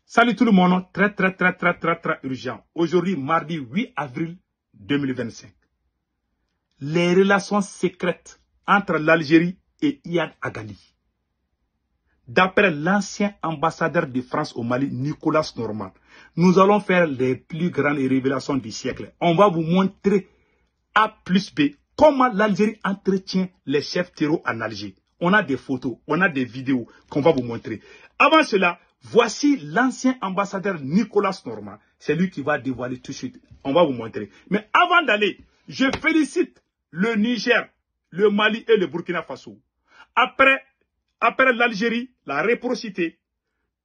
Salut tout le monde, très urgent. Aujourd'hui, mardi 8 avril 2025. Les relations secrètes entre l'Algérie et Iyad Agali. D'après l'ancien ambassadeur de France au Mali, Nicolas Norman, nous allons faire les plus grandes révélations du siècle. On va vous montrer A plus B comment l'Algérie entretient les chefs terreaux en Algérie. On a des photos, on a des vidéos qu'on va vous montrer. Avant cela, voici l'ancien ambassadeur Nicolas Norman. C'est lui qui va dévoiler tout de suite. On va vous montrer. Mais avant d'aller, je félicite le Niger, le Mali et le Burkina Faso. Après l'Algérie, la réciprocité,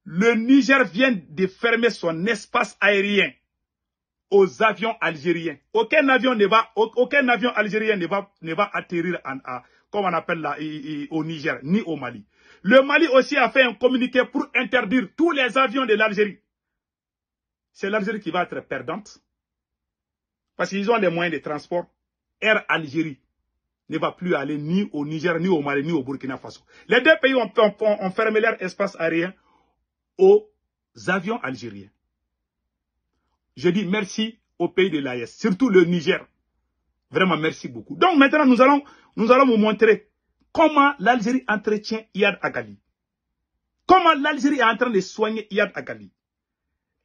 le Niger vient de fermer son espace aérien aux avions algériens. Aucun avion algérien ne va atterrir comme on appelle là, au Niger, ni au Mali. Le Mali aussi a fait un communiqué pour interdire tous les avions de l'Algérie. C'est l'Algérie qui va être perdante. Parce qu'ils ont les moyens de transport. Air Algérie ne va plus aller ni au Niger, ni au Mali, ni au Burkina Faso. Les deux pays ont fermé leur espace aérien aux avions algériens. Je dis merci au pays de l'AES, surtout le Niger. Vraiment, merci beaucoup. Donc maintenant, nous allons vous montrer comment l'Algérie entretient Iyad Agali. Comment l'Algérie est en train de soigner Iyad Agali.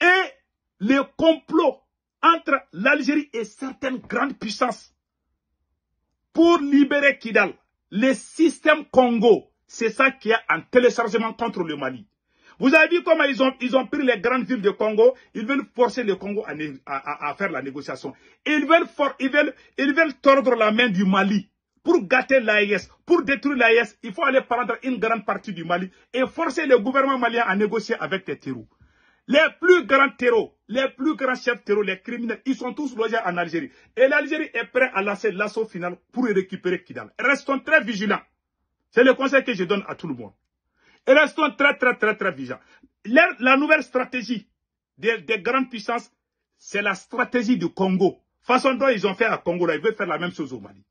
Et le complot entre l'Algérie et certaines grandes puissances pour libérer Kidal. Le système Congo, c'est ça qui est en téléchargement contre le Mali. Vous avez vu comment ils ont pris les grandes villes de Congo. Ils veulent forcer le Congo à faire la négociation. Ils veulent tordre la main du Mali pour gâter l'AES. Pour détruire l'AES, il faut aller prendre une grande partie du Mali et forcer le gouvernement malien à négocier avec les terreaux. Les plus grands terreaux, les plus grands chefs terreaux, les criminels, ils sont tous logés en Algérie. Et l'Algérie est prête à lancer l'assaut final pour récupérer Kidal. Restons très vigilants. C'est le conseil que je donne à tout le monde. Et restons très vigilants. La nouvelle stratégie des grandes puissances, c'est la stratégie du Congo. Façon dont ils ont fait à Congo, là, ils veulent faire la même chose au Mali.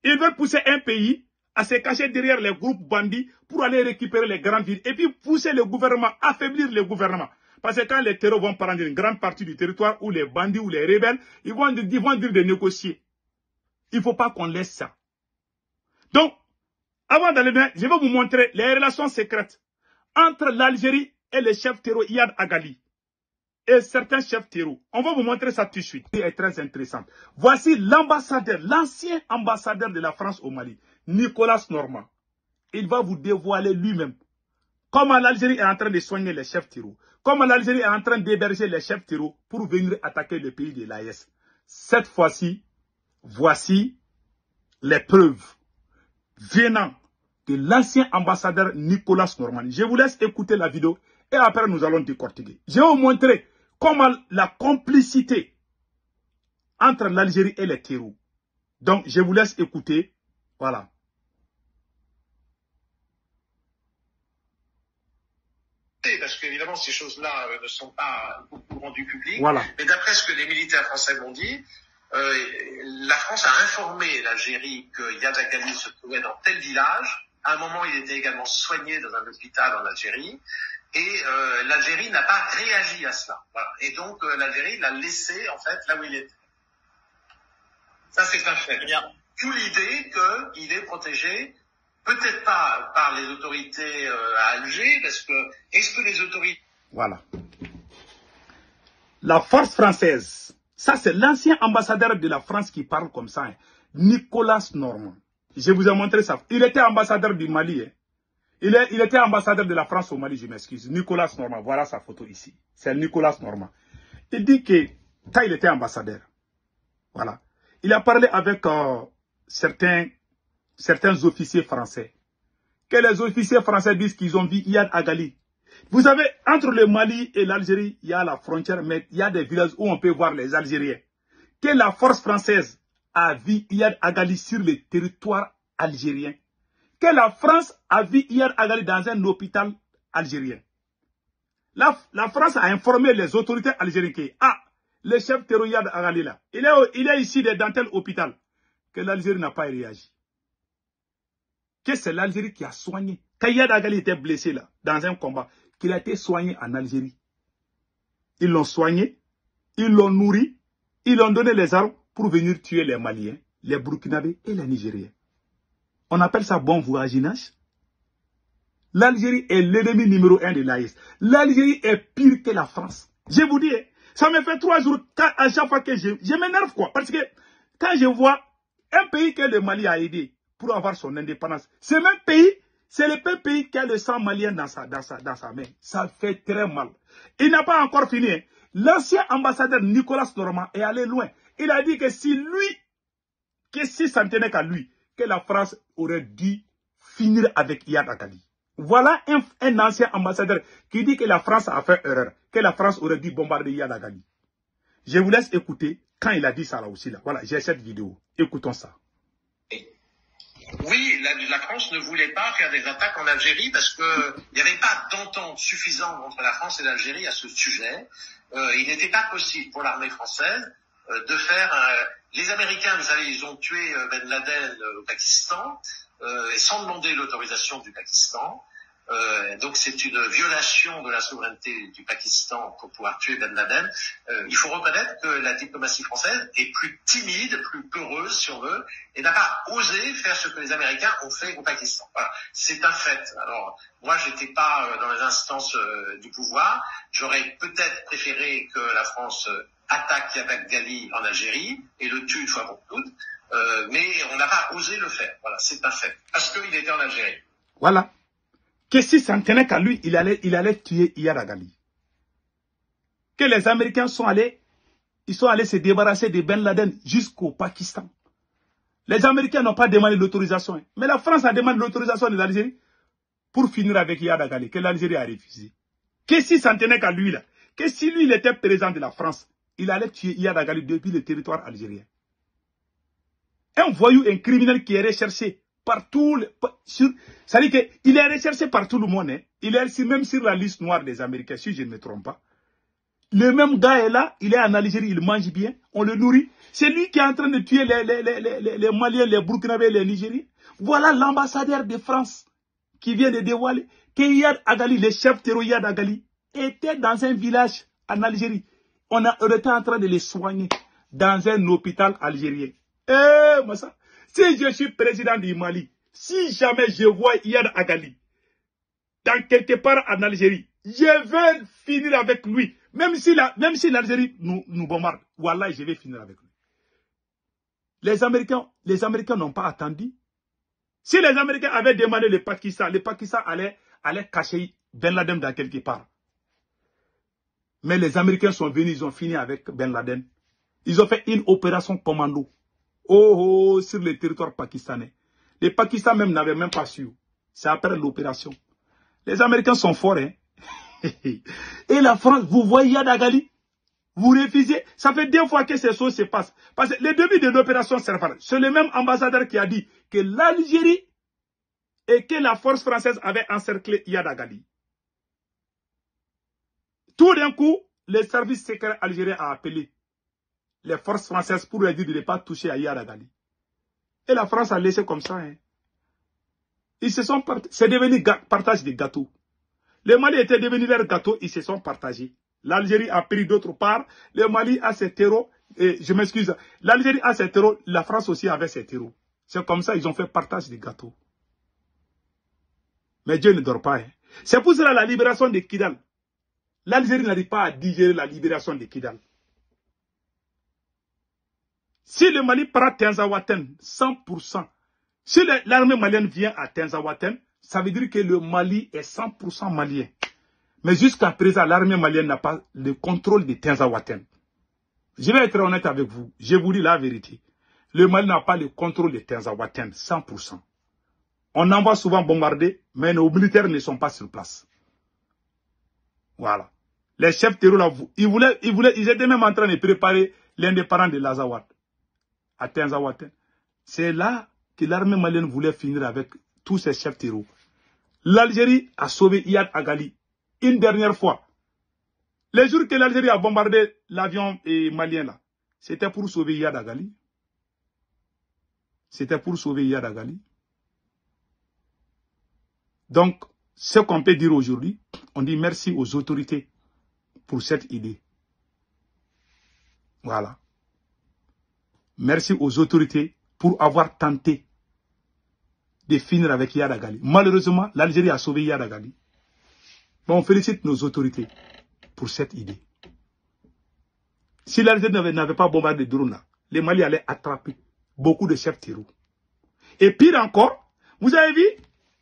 Ils veulent pousser un pays à se cacher derrière les groupes bandits pour aller récupérer les grandes villes. Et puis pousser le gouvernement, affaiblir le gouvernement. Parce que quand les terreaux vont prendre une grande partie du territoire, ou les bandits ou les rebelles, ils vont dire de négocier. Il ne faut pas qu'on laisse ça. Donc, avant d'aller bien, je vais vous montrer les relations secrètes entre l'Algérie et les chefs terreaux Iyad Agali et certains chefs terreaux. On va vous montrer ça tout de suite. C'est très intéressant. Voici l'ambassadeur, l'ancien ambassadeur de la France au Mali, Nicolas Norman. Il va vous dévoiler lui-même comment l'Algérie est en train de soigner les chefs terreaux. Comment l'Algérie est en train d'héberger les chefs terreaux pour venir attaquer le pays de l'AES. Cette fois-ci, voici les preuves venant de l'ancien ambassadeur Nicolas Norman. Je vous laisse écouter la vidéo et après nous allons décortiquer. Je vais vous montrer comment la complicité entre l'Algérie et les terreaux. Donc je vous laisse écouter. Voilà. Parce qu'évidemment, ces choses-là ne sont pas beaucoup rendues publiques. Voilà. Mais d'après ce que les militaires français m'ont dit, la France a informé l'Algérie que Iyad Agali se trouvait dans tel village. À un moment, il était également soigné dans un hôpital en Algérie. Et l'Algérie n'a pas réagi à cela. Voilà. Et donc, l'Algérie l'a laissé, en fait, là où il était. Ça, c'est un fait. D'où l'idée qu'il est protégé, peut-être pas par les autorités à Alger, parce que, est-ce que les autorités... Voilà. La force française, ça c'est l'ancien ambassadeur de la France qui parle comme ça, hein. Nicolas Norman. Je vous ai montré ça. Il était ambassadeur du Mali. Hein. Il était ambassadeur de la France au Mali, je m'excuse. Nicolas Norman, voilà sa photo ici. C'est Nicolas Norman. Il dit que, quand il était ambassadeur, voilà, il a parlé avec certains officiers français. Que les officiers français disent qu'ils ont vu Iyad Agali. Vous savez, entre le Mali et l'Algérie, il y a la frontière, mais il y a des villages où on peut voir les Algériens. Que la force française a vu Iyad Agali sur le territoire algérien. Que la France a vu Iyad Agali dans un hôpital algérien. La France a informé les autorités algériennes que, le chef terroriste Iyad Agali là, il est ici dans tel hôpital. Que l'Algérie n'a pas réagi. Que c'est l'Algérie qui a soigné. Quand Iyad Agali était blessé là, dans un combat, qu'il a été soigné en Algérie. ils l'ont soigné, ils l'ont nourri, ils l'ont donné les armes pour venir tuer les Maliens, les Burkinabés et les Nigériens. On appelle ça bon voisinage. L'Algérie est l'ennemi numéro 1 de l'AES. L'Algérie est pire que la France. Je vous dis, ça me fait 3 jours à chaque fois que je m'énerve quoi. Parce que quand je vois un pays que le Mali a aidé pour avoir son indépendance, ce même pays, c'est le même pays qui a le sang malien dans sa main. Ça fait très mal. Il n'a pas encore fini. L'ancien ambassadeur Nicolas Normand est allé loin. Il a dit que si ça ne tenait qu'à lui, que la France aurait dû finir avec Iyad Agali. Voilà un ancien ambassadeur qui dit que la France a fait erreur, que la France aurait dû bombarder Iyad Agali. Je vous laisse écouter quand il a dit ça là aussi. Là. Voilà, j'ai cette vidéo. Écoutons ça. Oui, la France ne voulait pas faire des attaques en Algérie parce qu'il n'y avait pas d'entente suffisante entre la France et l'Algérie à ce sujet. Il n'était pas possible pour l'armée française de faire... Les Américains, vous savez, ils ont tué Ben Laden au Pakistan et sans demander l'autorisation du Pakistan. Donc c'est une violation de la souveraineté du Pakistan pour pouvoir tuer Ben Laden. Il faut reconnaître que la diplomatie française est plus timide, plus peureuse si on veut, et n'a pas osé faire ce que les Américains ont fait au Pakistan. Voilà, c'est un fait. Alors moi j'étais pas dans les instances du pouvoir, j'aurais peut-être préféré que la France attaque Iyad Agali en Algérie et le tue une fois pour toutes, mais on n'a pas osé le faire. Voilà, c'est un fait, parce qu'il était en Algérie. Voilà. Que si ça ne tenait qu'à lui, il allait tuer Iyad Agali. Que les Américains sont allés se débarrasser de Ben Laden jusqu'au Pakistan. Les Américains n'ont pas demandé l'autorisation. Mais la France a demandé l'autorisation de l'Algérie pour finir avec Iyad Agali, que l'Algérie a refusé. Que si ça ne tenait qu'à lui, là, que si lui il était président de la France, il allait tuer Iyad Agali depuis le territoire algérien. Un voyou, un criminel qui est recherché partout, c'est-à-dire qu'il est recherché par tout le monde. Hein. Il est même sur la liste noire des Américains, si je ne me trompe pas. Le même gars est là, il est en Algérie, il mange bien, on le nourrit. C'est lui qui est en train de tuer les Maliens, les Burkinabés, les Nigériens. Voilà l'ambassadeur de France qui vient de dévoiler que Iyad Agali, le chef terroriste Iyad Agali, était dans un village en Algérie. On était en train de les soigner dans un hôpital algérien. Moi ça. Si je suis président du Mali, si jamais je vois Iyad Agali dans quelque part en Algérie, je vais finir avec lui. Même si l'Algérie nous bombarde, voilà, je vais finir avec lui. Les Américains n'ont pas attendu. Si les Américains avaient demandé le Pakistan allait cacher Ben Laden dans quelque part. Mais les Américains sont venus, ils ont fini avec Ben Laden. Ils ont fait une opération commando. Sur le territoire pakistanais. Les Pakistanais même n'avaient même pas su. C'est après l'opération. Les Américains sont forts, hein. Et la France, vous voyez Iyad Agali, vous refusez. Ça fait 2 fois que ces choses se passent. Parce que le début de l'opération Serfara, c'est le même ambassadeur qui a dit que l'Algérie et que la force française avait encerclé Iyad Agali. Tout d'un coup, le service secret algérien a appelé les forces françaises pour leur dire de ne pas toucher à Iyad Agali. Et la France a laissé comme ça. Hein. C'est devenu partage des gâteaux. Le Mali était devenu leur gâteau, ils se sont partagés. L'Algérie a pris d'autre part, le Mali a ses terreaux, je m'excuse, l'Algérie a ses terreaux, la France aussi avait ses terreaux. C'est comme ça ils ont fait partage des gâteaux. Mais Dieu ne dort pas. Hein. C'est pour cela la libération de Kidal. L'Algérie n'arrive pas à digérer la libération de Kidal. Si le Mali prend Tinzaouaten, 100%, si l'armée malienne vient à Tinzaouaten, ça veut dire que le Mali est 100% malien. Mais jusqu'à présent, l'armée malienne n'a pas le contrôle de Tinzaouaten. Je vais être honnête avec vous. Je vous dis la vérité. Le Mali n'a pas le contrôle de Tinzaouaten, 100%. On envoie souvent bombarder, mais nos militaires ne sont pas sur place. Voilà. Les chefs terroristes, ils étaient même en train de préparer l'indépendance de l'Azawad. À Tinzaouaten. C'est là que l'armée malienne voulait finir avec tous ces chefs terroristes. L'Algérie a sauvé Iyad Agali une dernière fois. Les jours que l'Algérie a bombardé l'avion malien là, c'était pour sauver Iyad Agali. C'était pour sauver Iyad Agali. Donc, ce qu'on peut dire aujourd'hui, on dit merci aux autorités pour cette idée. Voilà. Merci aux autorités pour avoir tenté de finir avec Iyad Agali. Malheureusement, l'Algérie a sauvé Iyad Agali. Bon, on félicite nos autorités pour cette idée. Si l'Algérie n'avait pas bombardé drone là, les Mali allaient attraper beaucoup de chefs terroristes. Et pire encore, vous avez vu,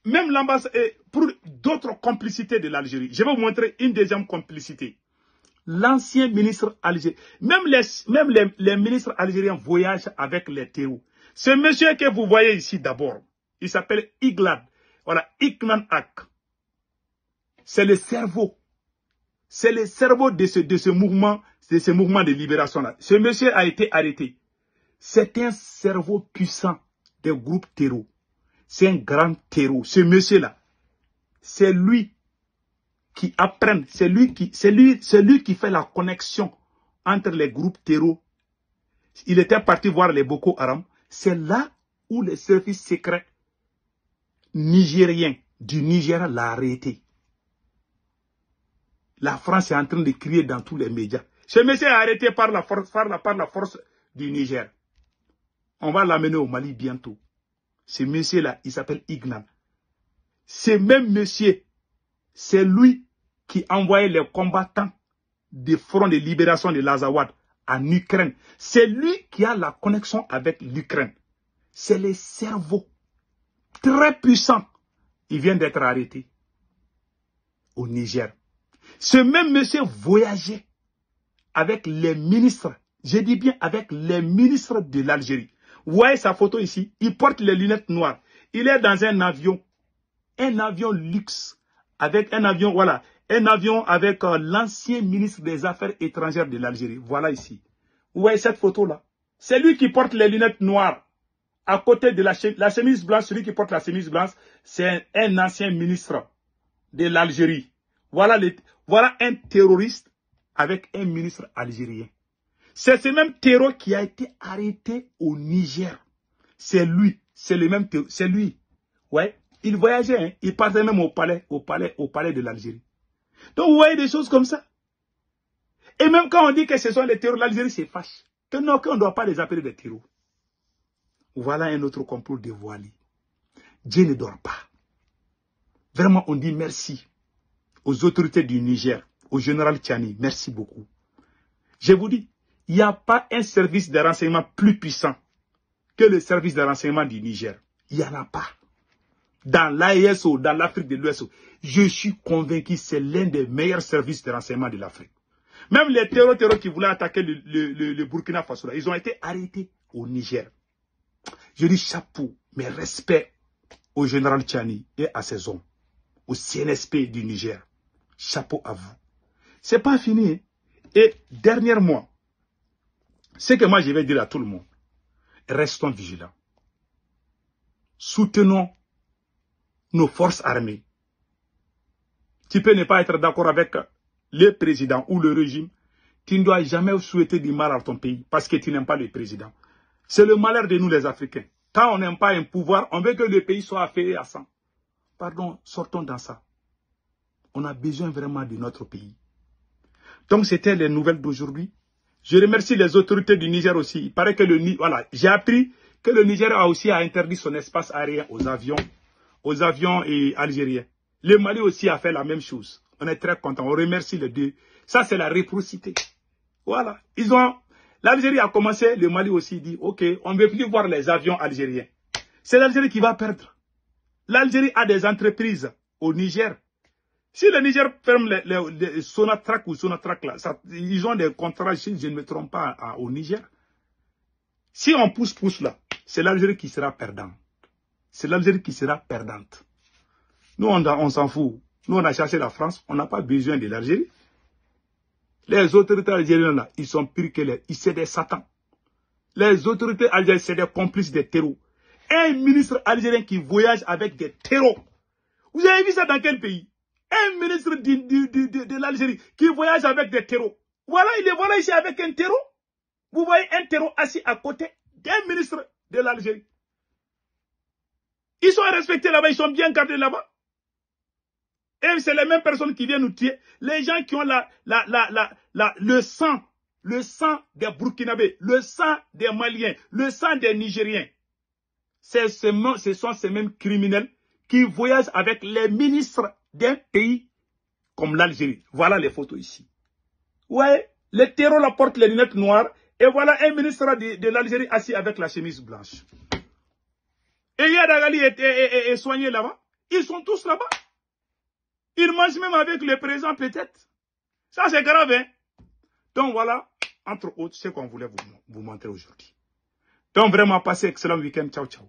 même l'ambassade, pour d'autres complicités de l'Algérie, je vais vous montrer une deuxième complicité. L'ancien ministre algérien, même les ministres algériens voyagent avec les terroristes. Ce monsieur que vous voyez ici d'abord, il s'appelle Iglad. Voilà, Iknan Ak. C'est le cerveau. C'est le cerveau de ce mouvement de libération-là. Ce monsieur a été arrêté. C'est un cerveau puissant des groupes terreaux. C'est un grand terreau. Ce monsieur-là, c'est lui qui apprend, c'est lui qui fait la connexion entre les groupes terreaux. Il était parti voir les Boko Haram. C'est là où les services secrets nigériens du Niger l'ont arrêté. La France est en train de crier dans tous les médias. Ce monsieur est arrêté par la force du Niger. On va l'amener au Mali bientôt. Ce monsieur-là, il s'appelle Ignan. Ce même monsieur, c'est lui qui envoyait les combattants du front de libération de l'Azawad en Ukraine. C'est lui qui a la connexion avec l'Ukraine. C'est le cerveau très puissant. Il vient d'être arrêté au Niger. Ce même monsieur voyageait avec les ministres, je dis bien avec les ministres de l'Algérie. Vous voyez sa photo ici, il porte les lunettes noires. Il est dans un avion luxe, avec un avion, voilà, un avion avec l'ancien ministre des Affaires étrangères de l'Algérie. Voilà ici. Vous voyez cette photo-là? C'est lui qui porte les lunettes noires. À côté de la chemise blanche, celui qui porte la chemise blanche, c'est un ancien ministre de l'Algérie. Voilà un terroriste avec un ministre algérien. C'est ce même terroriste qui a été arrêté au Niger. C'est lui, c'est le même terroriste, c'est lui. Ouais, il voyageait, hein, il partait même au palais de l'Algérie. Donc vous voyez des choses comme ça. Et même quand on dit que ce sont les terroristes, l'Algérie se fâche. Qu'on ne doit pas les appeler des terroristes. Voilà un autre complot dévoilé. Dieu ne dort pas. Vraiment, on dit merci aux autorités du Niger, au général Tchani, merci beaucoup. Je vous dis, il n'y a pas un service de renseignement plus puissant que le service de renseignement du Niger. Il n'y en a pas. Dans l'AESO, dans l'Afrique de l'Ouest, je suis convaincu que c'est l'un des meilleurs services de renseignement de l'Afrique. Même les terroristes qui voulaient attaquer le Burkina Faso, là, ils ont été arrêtés au Niger. Je dis chapeau, mes respects au général Tchani et à ses hommes, au CNSP du Niger. Chapeau à vous. C'est pas fini. Hein? Et dernièrement, ce que moi je vais dire à tout le monde, restons vigilants. Soutenons nos forces armées. Tu peux ne pas être d'accord avec le président ou le régime. Tu ne dois jamais souhaiter du mal à ton pays parce que tu n'aimes pas le président. C'est le malheur de nous les Africains. Quand on n'aime pas un pouvoir, on veut que le pays soit affairé à sang. Pardon, sortons dans ça. On a besoin vraiment de notre pays. Donc c'était les nouvelles d'aujourd'hui. Je remercie les autorités du Niger aussi. Il paraît que voilà, j'ai appris que le Niger a aussi interdit son espace aérien aux avions et algériens. Le Mali aussi a fait la même chose. On est très content. On remercie les deux. Ça c'est la réciprocité. Voilà. L'Algérie a commencé, le Mali aussi dit, ok, on ne veut plus voir les avions algériens. C'est l'Algérie qui va perdre. L'Algérie a des entreprises au Niger. Si le Niger ferme les Sonatrach ou Sonatrach là, ils ont des contrats, si je ne me trompe pas, au Niger. Si on pousse là, c'est l'Algérie qui sera perdante. C'est l'Algérie qui sera perdante. Nous, on s'en fout. Nous, on a cherché la France, on n'a pas besoin de l'Algérie. Les autorités algériennes là, ils sont pires que c'est des satans. Les autorités algériennes, c'est des complices des terreaux. Un ministre algérien qui voyage avec des terreaux. Vous avez vu ça dans quel pays? Un ministre de l'Algérie qui voyage avec des terreaux. Voilà, il est voilà ici avec un terreau. Vous voyez un terreau assis à côté d'un ministre de l'Algérie. Ils sont respectés là-bas, ils sont bien gardés là-bas. Et c'est les mêmes personnes qui viennent nous tuer. Les gens qui ont le sang le sang des Burkinabés, le sang des Maliens, le sang des Nigériens. Ce sont ces mêmes criminels qui voyagent avec les ministres d'un pays comme l'Algérie. Voilà les photos ici. Ouais, les terreaux la portent les lunettes noires et voilà un ministre de l'Algérie assis avec la chemise blanche. Et Iyad Agali est soigné là-bas. Ils sont tous là-bas. Ils mangent même avec le président peut-être. Ça c'est grave, hein. Donc voilà, entre autres, ce qu'on voulait vous montrer aujourd'hui. Donc vraiment, passez excellent week-end. Ciao, ciao.